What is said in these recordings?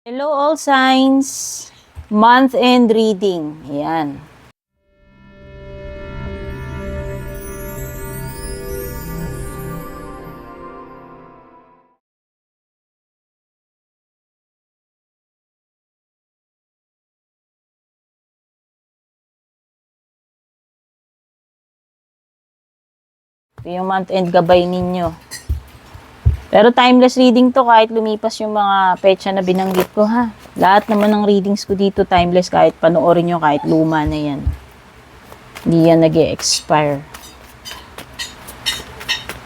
Hello all signs, month end reading. Ayan. Ito yung month end gabay ninyo. Pero timeless reading to kahit lumipas yung mga petsa na binanggit ko ha. Lahat naman ng readings ko dito timeless kahit panoorin nyo kahit luma na yan. Hindi yan nag-e-expire.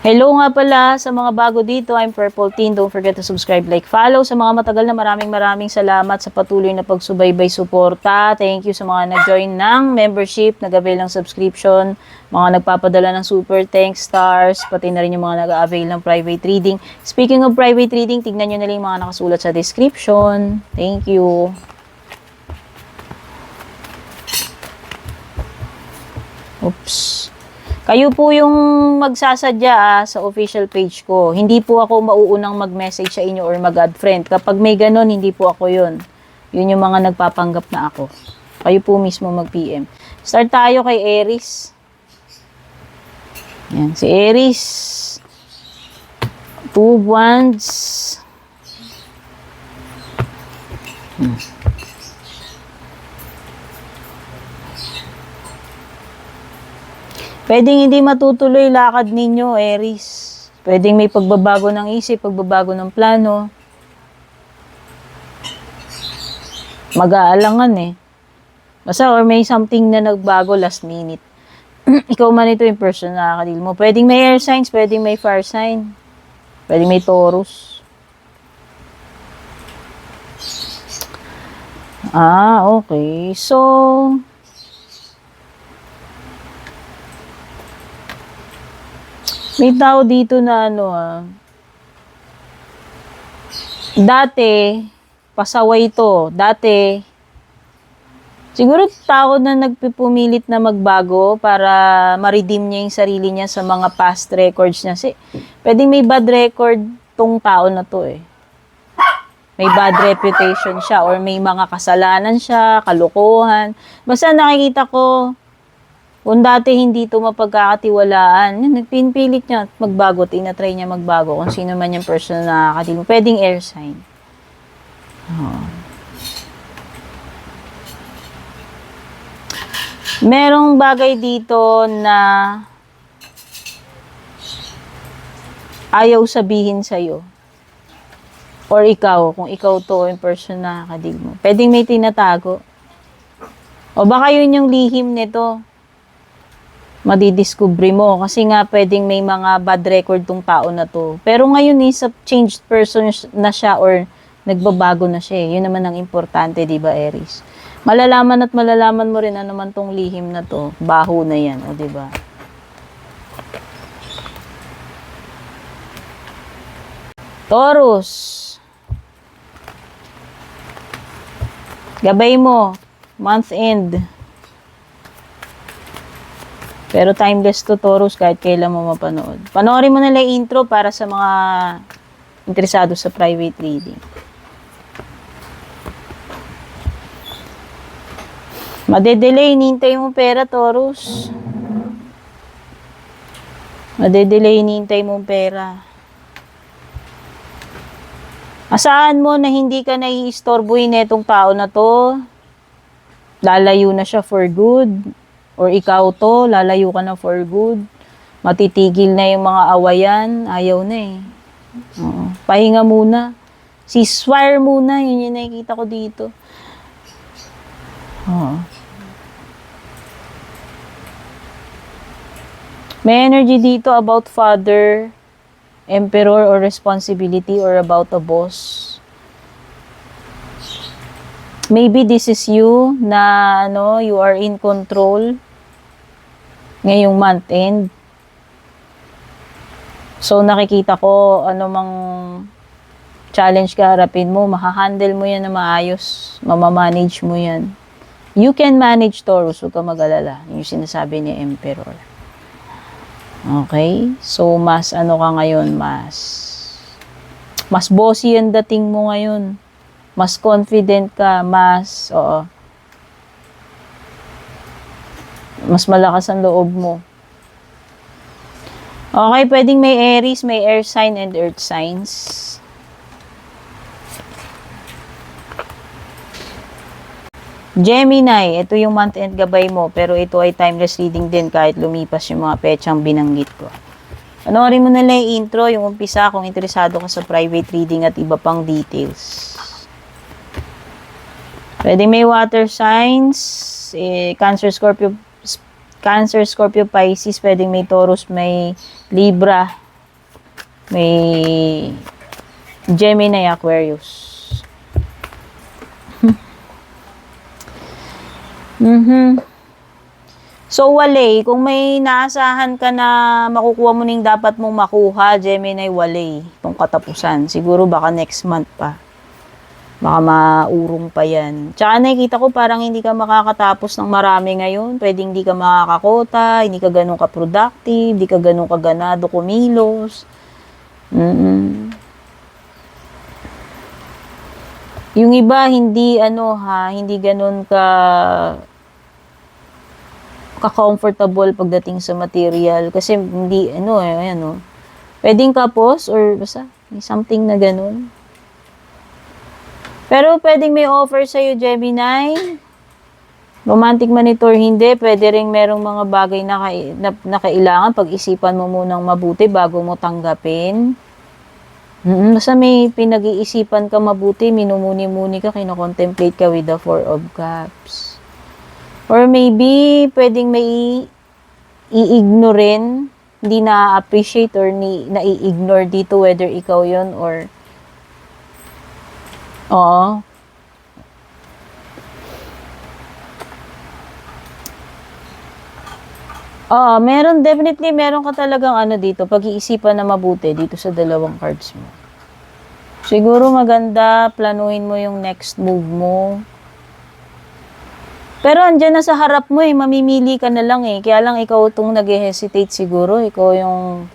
Hello nga pala sa mga bago dito. I'm Purple Teen. Don't forget to subscribe, like, follow. Sa mga matagal na maraming salamat sa patuloy na pagsubaybay suporta. Thank you sa mga nag-join ng membership, nag-avail ng subscription, mga nagpapadala ng super thanks stars, pati na rin yung mga nag-avail ng private reading. Speaking of private reading, tignan nyo na lang yung mga nakasulat sa description. Thank you. Oops. Kayo po yung magsasadya sa official page ko. Hindi po ako mauunang mag-message sa inyo or mag-add friend. Kapag may ganon, hindi po ako yun. Yun yung mga nagpapanggap na ako. Kayo po mismo mag-PM. Start tayo kay Aries. Yan, si Aries. 2 wands. Pwedeng hindi matutuloy lakad ninyo, Aries. Pwedeng may pagbabago ng isip, pagbabago ng plano. Mag-aalangan eh. Basta or may something na nagbago last minute. Ikaw man ito yung person na nakakadil mo. Pwedeng may air signs, pwedeng may fire sign. Pwedeng may Taurus. Okay. So, may tao dito na dati, pasaway to. Dati, siguro tao na nagpipumilit na magbago para ma-redeem niya yung sarili niya sa mga past records niya. Pwedeng may bad record tong tao na to eh. May bad reputation siya or may mga kasalanan siya, kalokohan. Basta nakikita ko, kung dati hindi ito mapagkakatiwalaan, nagpinpilit niya at magbago, tinatry niya magbago kung sino man yung person na nakakadil mo. Pwedeng air sign. Merong bagay dito na ayaw sabihin sa'yo. Or ikaw, kung ikaw to yung person na nakakadil mo. Pwedeng may tinatago. O baka yun yung lihim nito. Madidiscovery mo. Kasi nga, pwedeng may mga bad record tong tao na to. Pero ngayon, sa changed person na siya or nagbabago na siya. Yun naman ang importante, di ba, Aries? Malalaman at malalaman mo rin ano man tong lihim na to. Baho na yan, o di ba? Taurus. Gabay mo. Month end. Pero timeless to, Taurus, kahit kailan mo mapanood. Panoorin mo na lang intro para sa mga interesado sa private reading. Madedelay, hinihintay mo pera, Taurus. Madedelay, hinihintay mo pera. Asahan mo na hindi ka naiistorbohin netong tao na to. Lalayo na siya for good. Or ikaw to, lalayo ka na for good. Matitigil na yung mga awayan. Ayaw na eh. Pahinga muna. Ceasefire muna. Yun yung nakikita ko dito. May energy dito about father, emperor, or responsibility, or about a boss. Maybe this is you na you are in control ngayong month end. So nakikita ko mang challenge ka harapin mo, makahandle mo yan na maayos, mamamanage mo yan. You can manage, Taurus, huwag ka mag-alala. Yung sinasabi ni Emperor. Okay? So mas ka ngayon, mas bossy ang dating mo ngayon. Mas confident ka, mas malakas ang loob mo. Okay, pwedeng may Aries, may air sign and earth signs. Gemini, ito yung month end gabay mo, pero ito ay timeless reading din kahit lumipas yung mga petsang binanggit ko. Panoorin mo na lang yung intro, yung umpisa kung interesado ka sa private reading at iba pang details. Pwede may water signs, Cancer, Scorpio, Pisces, pwedeng may Taurus, may Libra, may Gemini, Aquarius. So, wale, kung may naasahan ka na makukuha mo ning dapat mong makuha, Gemini, wale, itong katapusan. Siguro baka next month pa. Baka maurong pa yan. Tsaka nakikita ko parang hindi ka makakatapos ng marami ngayon. Pwedeng hindi ka makakakota, hindi ka ganun ka-productive, hindi ka ganun kaganado kumilos. Yung iba, hindi ganun ka-comfortable pagdating sa material. Kasi hindi, pwedeng kapos or basta, may something na ganun. Pero pwedeng may offer sa'yo, Gemini. Romantic man ito or hindi, pwede rin merong mga bagay na kailangan pag-isipan mo munang mabuti bago mo tanggapin. Basta may pinag-iisipan ka mabuti, minumuni-muni ka, kino-contemplate ka with the Four of Cups. Or maybe, pwedeng may i-ignore rin, hindi na-appreciate or na-i-ignore dito whether ikaw yon or oo. Definitely meron ka talagang dito, pag-iisipan na mabuti dito sa dalawang cards mo. Siguro maganda, planuhin mo yung next move mo. Pero andyan na sa harap mo mamimili ka na lang Kaya lang ikaw itong nag-hesitate siguro, ikaw yung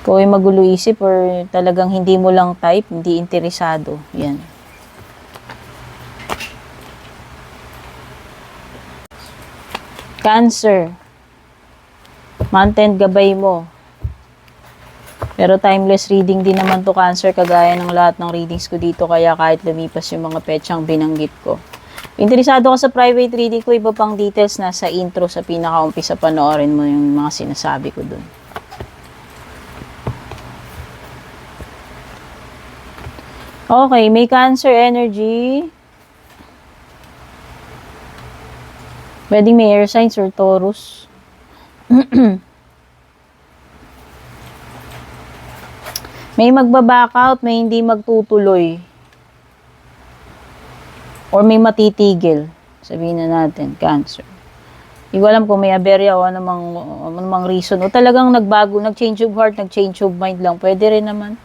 magulo isip or talagang hindi mo lang type, hindi interesado. Yan. Cancer. Month-end gabay mo. Pero timeless reading din naman to Cancer, kagaya ng lahat ng readings ko dito, kaya kahit lumipas yung mga petsang binanggit ko. Interesado ka sa private reading ko, iba pang details na sa intro, sa pinaka-umpisa, panoorin mo yung mga sinasabi ko dun. Okay, may Cancer energy. Pwedeng may air signs or Taurus. May magbaback out, may hindi magtutuloy. Or may matitigil. Sabihin na natin, Cancer. Hindi ko alam kung may aberya o anumang reason. O talagang nagbago, nag-change of heart, nag-change of mind lang. Pwede rin naman.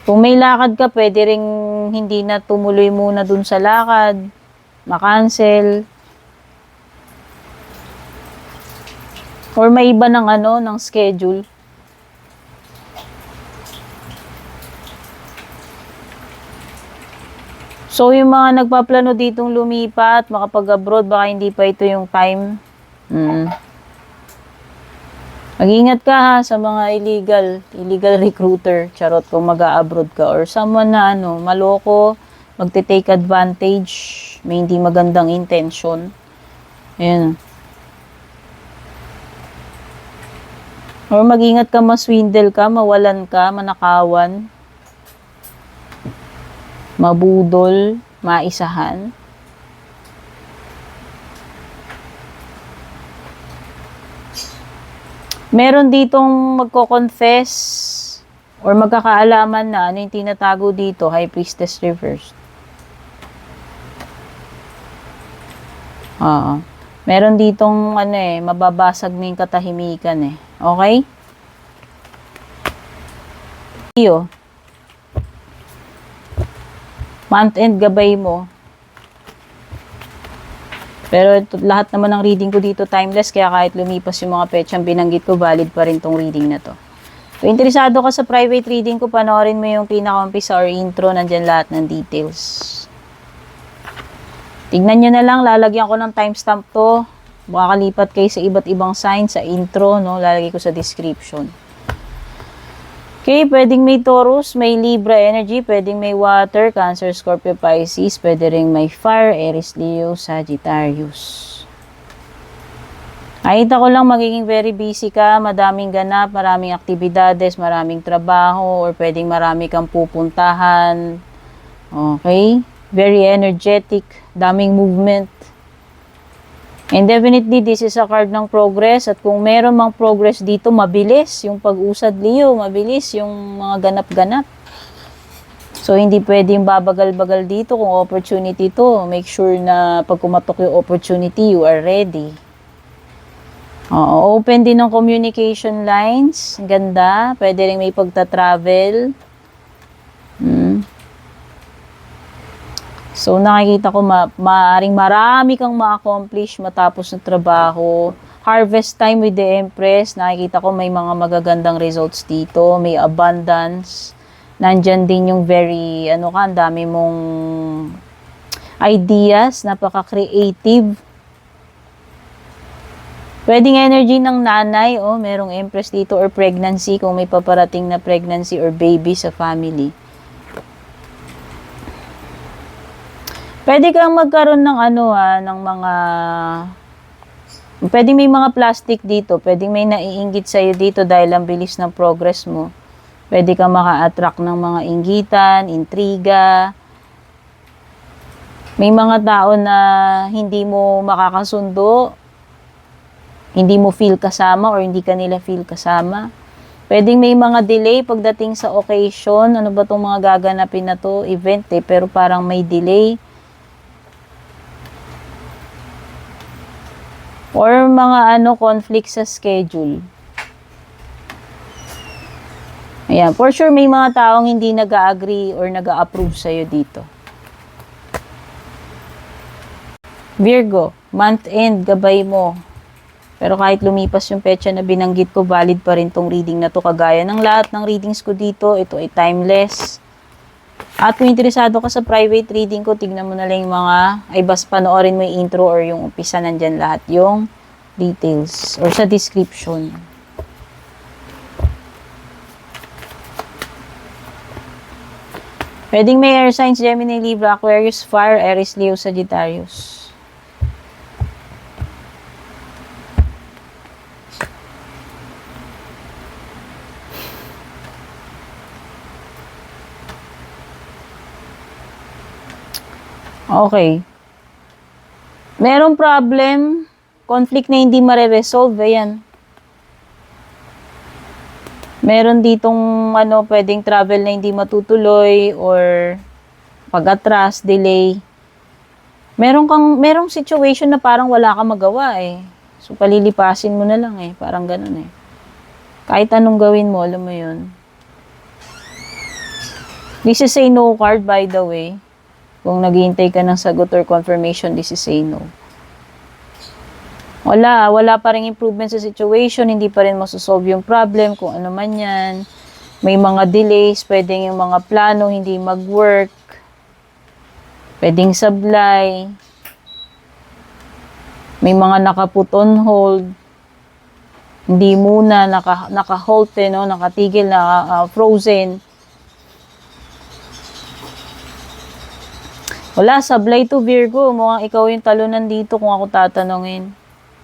Kung may lakad ka, pwede rin hindi na tumuloy muna dun sa lakad. Ma-cancel. Or may iba ng schedule. So, yung mga nagpaplano ditong lumipat, makapag-abroad, baka hindi pa ito yung time. Mag-ingat ka ha sa mga illegal recruiter, charot, kung mag-a-abroad ka, or someone na maloko, magte-take advantage, may hindi magandang intention. Ayan. Or mag-ingat ka, maswindle ka, mawalan ka, manakawan, mabudol, maisahan. Meron ditong magko-confess or magkakaalaman na yung tinatago dito, High Priestess reversed. Meron ditong mababasag na yung katahimikan Okay? Iyo. Month-end gabay mo. Pero lahat naman ng reading ko dito timeless, kaya kahit lumipas yung mga petsang binanggit ko, valid pa rin tong reading na to. Kung interesado ka sa private reading ko, panoorin mo yung pinaka-umpisa or intro, nandyan lahat ng details. Tignan nyo na lang, lalagyan ko ng timestamp to. Makakalipat kayo sa iba't ibang sign sa intro, no? Lalagay ko sa description. Okay, pwedeng may Taurus, may Libra energy, pwedeng may Water, Cancer, Scorpio, Pisces, pwede ring may Fire, Aries, Leo, Sagittarius. Nakita ko lang magiging very busy ka, madaming ganap, maraming aktibidades, maraming trabaho, or pwedeng marami kang pupuntahan. Okay? Very energetic, daming movement. And definitely, this is a card ng progress. At kung meron mang progress dito, mabilis yung pag-usad, Leo. Mabilis yung mga ganap-ganap. So, hindi pwedeng babagal-bagal dito kung opportunity to. Make sure na pag kumatok yung opportunity, you are ready. Open din ng communication lines. Ganda. Pwede rin may pagta-travel. So, nakikita ko maaaring marami kang ma-accomplish matapos ng trabaho. Harvest time with the Empress. Nakikita ko may mga magagandang results dito. May abundance. Nandyan din yung very, ang dami mong ideas. Napaka-creative. Pwedeng energy ng nanay. Merong Empress dito or pregnancy kung may paparating na pregnancy or baby sa family. Pwede kang magkaroon ng ng mga pwede may mga plastic dito, pwede may naiinggit sa iyo dito dahil ang bilis ng progress mo. Pwede kang maka-attract ng mga inggitan, intriga. May mga tao na hindi mo makakasundo, hindi mo feel kasama or hindi ka nila feel kasama. Pwedeng may mga delay pagdating sa occasion. Ano ba tong mga gaganapin na to? Event pero parang may delay. Or mga conflict sa schedule. Ayan, for sure may mga taong hindi nag-agree or nag-approve sa'yo dito. Virgo, month end, gabay mo. Pero kahit lumipas yung petsa na binanggit ko, valid pa rin tong reading na to. Kagaya ng lahat ng readings ko dito, ito ay timeless. At kung interesado ka sa private reading ko, tignan mo na lang yung panoorin mo yung intro or yung umpisa, nandyan lahat yung details or sa description. Pwedeng may air signs, Gemini, Libra, Aquarius, Fire, Aries, Leo, Sagittarius. Okay. Merong problem, conflict na hindi mare-resolve, ayan. Meron ditong pwedeng travel na hindi matutuloy or pag-atras, delay. Merong situation na parang wala kang magawa eh. So palilipasin mo na lang eh, parang ganun eh. Kahit anong gawin mo, alam mo 'yun. This is a no card, by the way. Kung naghihintay ka ng sagot or confirmation, this is a no. Wala pa rin improvement sa situation, hindi pa rin masosolve yung problem, kung ano man yan. May mga delays, pwedeng yung mga plano hindi mag-work. Pwedeng sablay. May mga naka-put on hold. Hindi muna, naka-halt nakatigil, frozen. Wala, sablay to Virgo. Mukhang ikaw yung talunan dito kung ako tatanungin.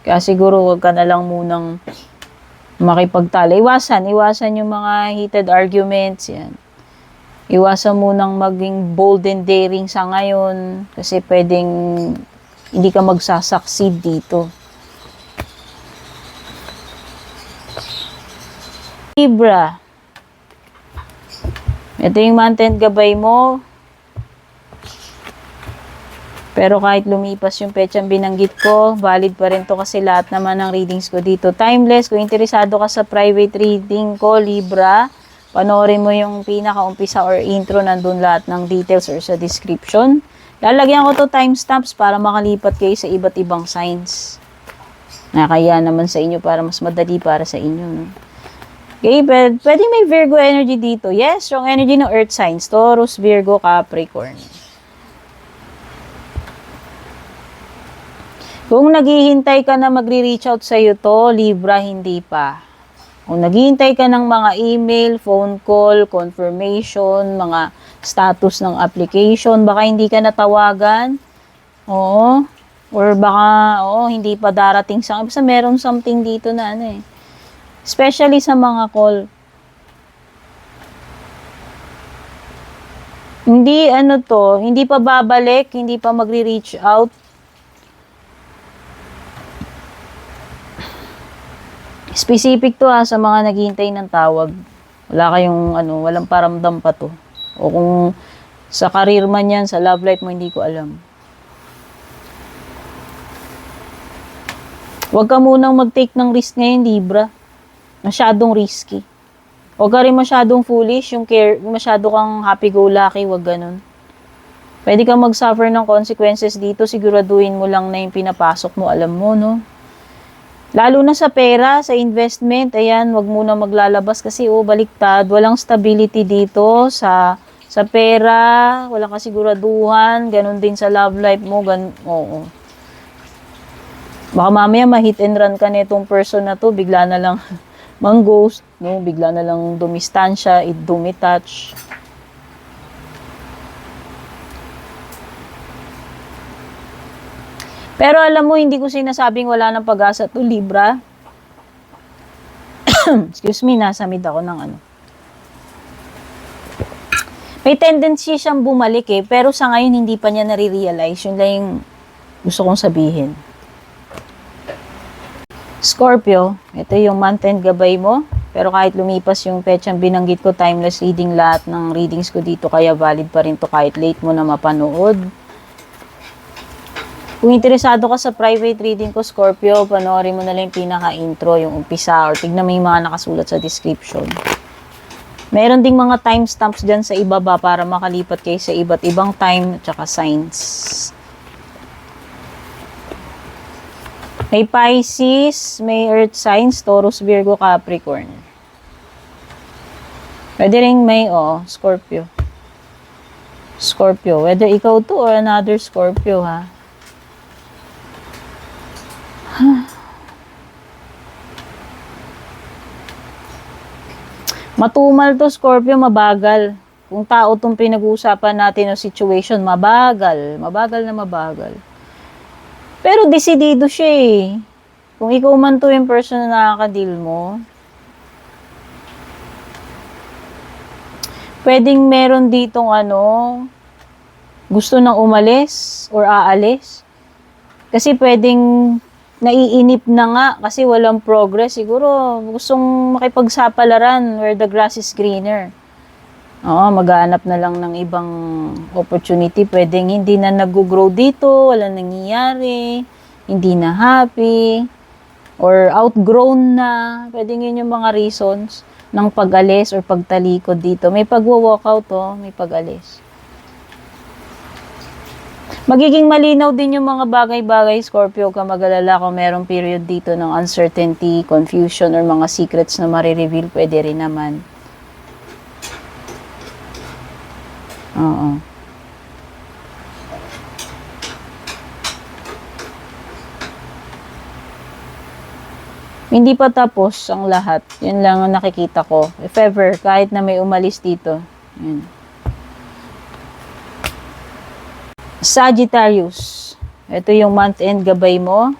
Kaya siguro wag ka na lang munang makipagtalo. Iwasan yung mga heated arguments. Yan. Iwasan munang maging bold and daring sa ngayon. Kasi pwedeng hindi ka magsasucceed dito. Libra. Ito yung month-end gabay mo. Pero kahit lumipas yung petsang binanggit ko, valid pa rin to kasi lahat naman ng readings ko dito. Timeless, kung interesado ka sa private reading ko, Libra, panoorin mo yung pinaka-umpisa or intro, nandun lahat ng details or sa description. Lalagyan ko to timestamps para makalipat kayo sa iba't ibang signs. Nakaya naman sa inyo para mas madali para sa inyo. No? Okay, pwede may Virgo energy dito. Yes, strong energy ng earth signs. Taurus, Virgo, Capricorn. Kung naghihintay ka na magre-reach out sa'yo to, Libra, hindi pa. Kung naghihintay ka ng mga email, phone call, confirmation, mga status ng application, baka hindi ka natawagan. Oo. Or baka, hindi pa darating sa... Basta meron something dito na ano eh. Especially sa mga call. Hindi hindi pa babalik, hindi pa magre-reach out. Specific to sa mga naghihintay ng tawag. Wala kayong walang paramdam pa to. O kung sa career man yan, sa love life mo, hindi ko alam. Huwag ka munang mag-take ng risk ngayon, Libra. Masyadong risky. Huwag ka rin masyadong foolish, masyado kang happy-go-lucky, huwag ganun. Pwede kang mag-suffer ng consequences dito, siguraduhin mo lang na yung pinapasok mo, alam mo, no? Lalo na sa pera, sa investment, ayan, wag muna maglalabas kasi baliktad, walang stability dito sa pera, walang kasiguraduhan, ganun din sa love life mo, oo. Baka mamaya ma-hit and run ka nitong person na to, bigla na lang mang-ghost, no? Bigla na lang dumistansya, dumitouch. Pero alam mo, hindi ko sinasabing wala ng pag-asa to, Libra. Excuse me, nasamid ako ng May tendency siyang bumalik pero sa ngayon hindi pa niya nare-realize. Yun lang yung gusto kong sabihin. Scorpio, ito yung month end gabay mo. Pero kahit lumipas yung petsang binanggit ko, timeless reading lahat ng readings ko dito, kaya valid pa rin to kahit late mo na mapanood. Kung interesado ka sa private reading ko, Scorpio, panoorin mo na lang yung pinaka-intro, yung umpisa, or tignan mo yung mga nakasulat sa description. Meron ding mga timestamps dyan sa ibaba para makalipat kayo sa iba't ibang time at saka signs. May Pisces, may Earth signs, Taurus, Virgo, Capricorn. Pwede rin may, Scorpio. Scorpio. Whether ikaw to or another Scorpio, ha? Matumal to, Scorpio, mabagal. Kung tao tong pinag-uusapan natin o situation, mabagal. Mabagal na mabagal. Pero desidido siya Kung ikaw man to yung person na nakaka-deal mo, pwedeng meron ditong gusto nang umalis or aalis. Kasi pwedeng naiinip na nga kasi walang progress. Siguro gustong makipagsapalaran where the grass is greener. Maghahanap na lang ng ibang opportunity. Pwedeng hindi na nag-grow dito, walang nangyayari, hindi na happy, or outgrown na. Pwedeng yun yung mga reasons ng pag-alis or pagtalikod dito. May pag-walkout, may pag-alis. Magiging malinaw din yung mga bagay-bagay, Scorpio, ka mag-alala kung merong period dito ng uncertainty, confusion, or mga secrets na marireveal, pwede rin naman. Oo. Hindi pa tapos ang lahat. Yun lang ang nakikita ko. If ever, kahit na may umalis dito. Yun. Sagittarius. Ito yung month-end gabay mo.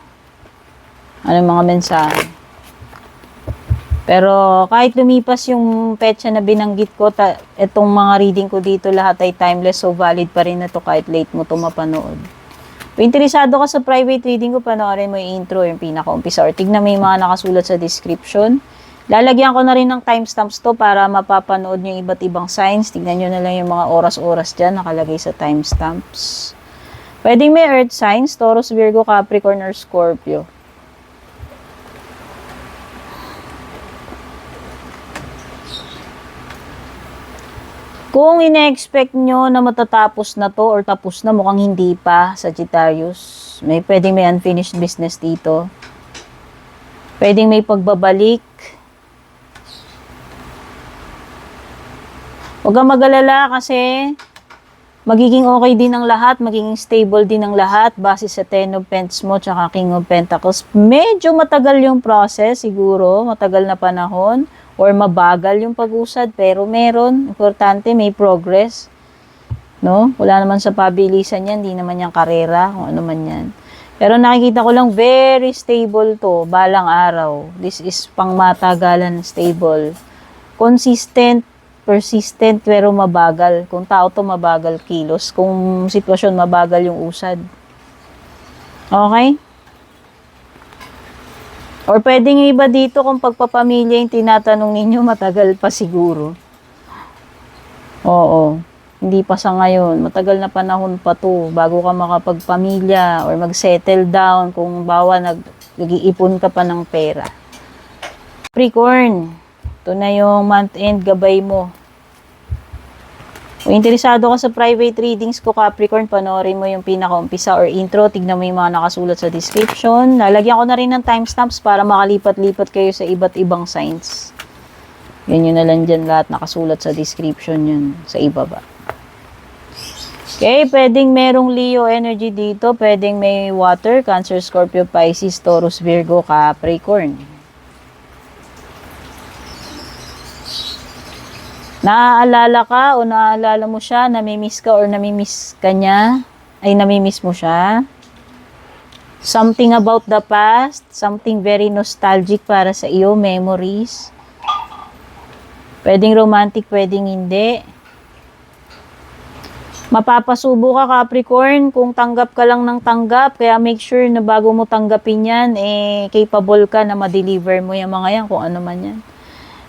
Ano mga mensahe? Pero kahit lumipas yung petsa na binanggit ko, itong mga reading ko dito lahat ay timeless, so valid pa rin na to kahit late mo to mapanood. Kung interesado ka sa private reading ko, panoorin mo yung intro, yung pinaka-umpisa, or tignan mo yung mga nakasulat sa description. Lalagyan ko na rin ng timestamps to para mapapanood nyo yung iba't ibang signs. Tignan nyo na lang yung mga oras-oras dyan nakalagay sa timestamps. Pwedeng may earth signs, Taurus, Virgo, Capricorn, or Scorpio. Kung ine-expect nyo na matatapos na to or tapos na, mukhang hindi pa, Sagittarius. Pwedeng may unfinished business dito. Pwedeng may pagbabalik. Huwag kang mag-alala kasi magiging okay din ang lahat, magiging stable din ang lahat base sa Ten of Pentacles mo tsaka King of Pentacles. Medyo matagal yung process siguro, matagal na panahon or mabagal yung pag-usad pero meron, importante may progress. No? Wala naman sa pabilisan yan, hindi naman yung karera, kung ano man yan. Pero nakikita ko lang very stable to, balang araw. This is pangmatagalan stable. Consistent, persistent, pero mabagal. Kung tao to, mabagal kilos. Kung sitwasyon, mabagal yung usad. Okay? Or pwedeng iba dito kung pagpapamilya yung tinatanong ninyo, matagal pa siguro. Oo. Hindi pa sa ngayon. Matagal na panahon pa to bago ka makapagpamilya or mag-settle down kung bawa nag-iipon ka pa ng pera. Capricorn, ito na yung month-end gabay mo. Kung interesado ka sa private readings ko, Capricorn, panoorin mo yung pinaka-umpisa or intro. Tignan mo yung mga nakasulat sa description. Lalagyan ko na rin ng timestamps para makalipat-lipat kayo sa iba't ibang signs. Yun na lang dyan lahat nakasulat sa description yun sa ibaba. Okay, pwedeng merong Leo energy dito. Pwedeng may water, Cancer, Scorpio, Pisces, Taurus, Virgo, Capricorn. Naaalala ka o naaalala mo siya, namimiss ka or namimiss ka niya, ay namimiss mo siya. Something about the past, something very nostalgic para sa iyo, memories. Pwedeng romantic, pwedeng hindi. Mapapasubo ka, Capricorn, kung tanggap ka lang ng tanggap. Kaya make sure na bago mo tanggapin yan, capable ka na ma-deliver mo yung mga yan, kung ano man yan.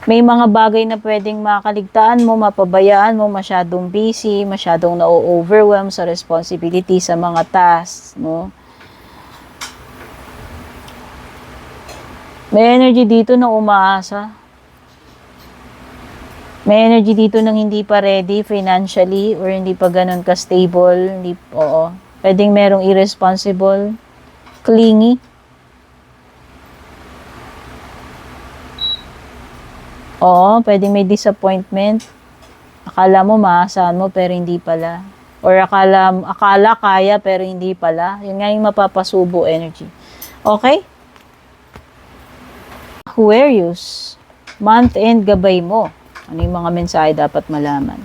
May mga bagay na pwedeng makaligtaan mo, mapabayaan mo, masyadong busy, masyadong na-overwhelm sa responsibility sa mga tasks, no? May energy dito na umaasa. May energy dito nang hindi pa ready financially or hindi pa ganun ka-stable. Oo. Pwedeng merong irresponsible, clingy. Oo, pwedeng may disappointment. Akala mo maasahan mo pero hindi pala. Or akala kaya pero hindi pala. Yun nga yung mapapasubo energy. Okay? Aquarius, month-end gabay mo. Ano yung mga mensahe dapat malaman?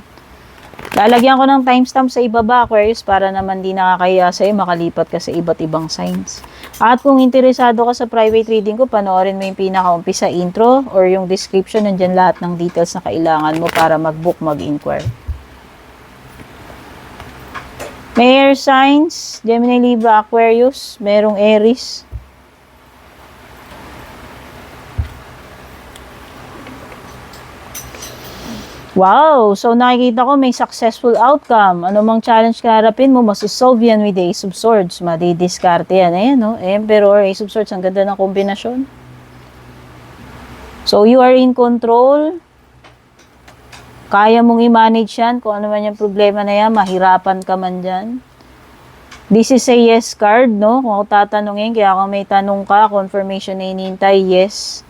Lalagyan ko ng timestamp sa ibaba, Aquarius, para naman di nakakaya sa'yo, makalipat ka sa iba't ibang signs. At kung interesado ka sa private reading ko, panoorin mo yung pinaka-umpisa intro or yung description, nandyan lahat ng details na kailangan mo para mag-book, mag-inquire. May air signs, Gemini, Libra, Aquarius, merong Aries. Wow! So, nakikita ko may successful outcome. Ano mang challenge ka harapin mo, masusolve yan with the Ace of Swords. Madidiskarte yan. Ayan, no? Emperor, Ace of Swords. Ang ganda ng kombinasyon. So, you are in control. Kaya mong i-manage yan. Kung ano man yung problema na yan, mahirapan ka man dyan. This is a yes card, no? Kung ako tatanungin, kaya kung may tanong ka, confirmation na hinihintay, yes.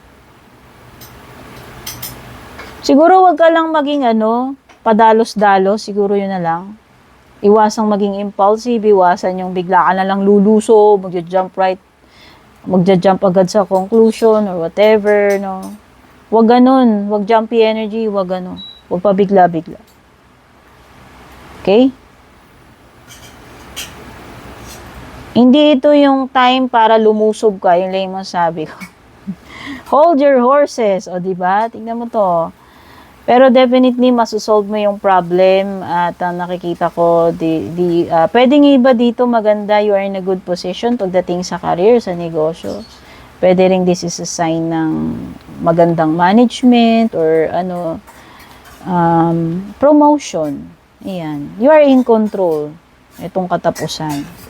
Siguro wag ka lang maging padalos-dalos, siguro yun na lang. Iwasang maging impulsive, iwasan yung bigla ka na lang luluso, magja-jump agad sa conclusion or whatever, no. Wag ganun, wag jumpy energy, wag wag pa bigla-bigla. Okay? Hindi ito yung time para lumusob ka, yung lang sabi ko. Hold your horses, o diba? Tingnan mo to. Pero definitely, masusolve mo yung problem at nakikita ko, pwedeng iba dito maganda, you are in a good position pagdating sa career, sa negosyo. Pwede rin this is a sign ng magandang management or promotion. Ayan. You are in control. Itong katapusan.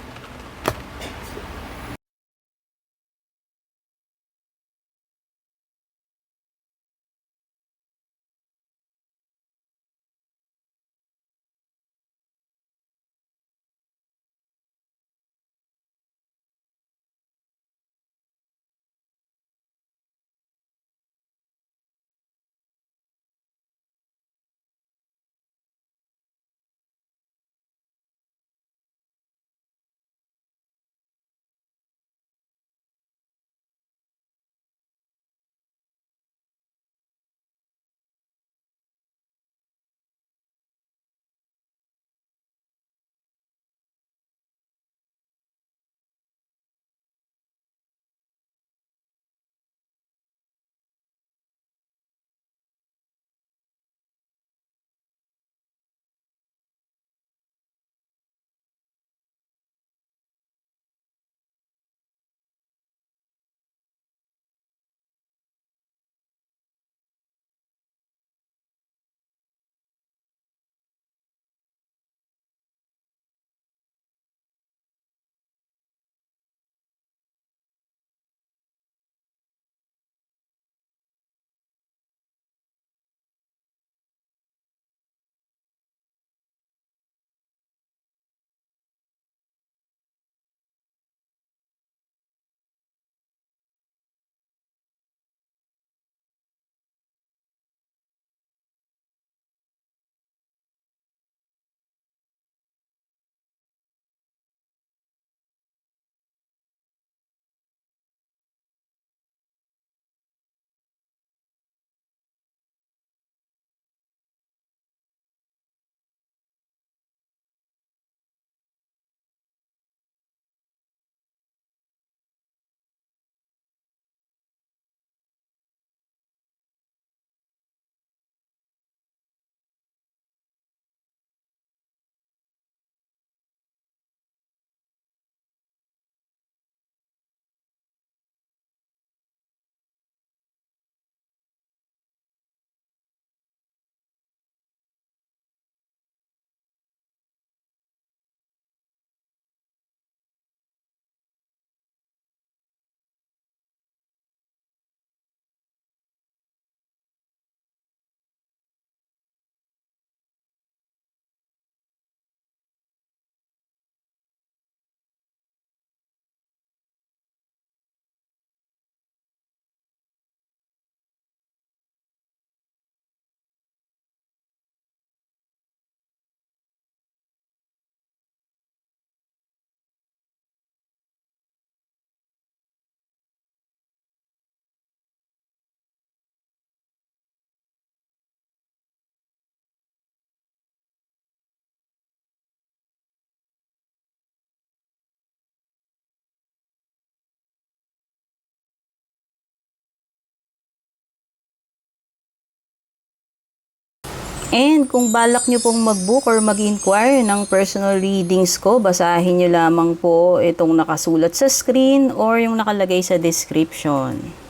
And kung balak nyo pong mag-book or mag-inquire ng personal readings ko, basahin nyo lamang po itong nakasulat sa screen or yung nakalagay sa description.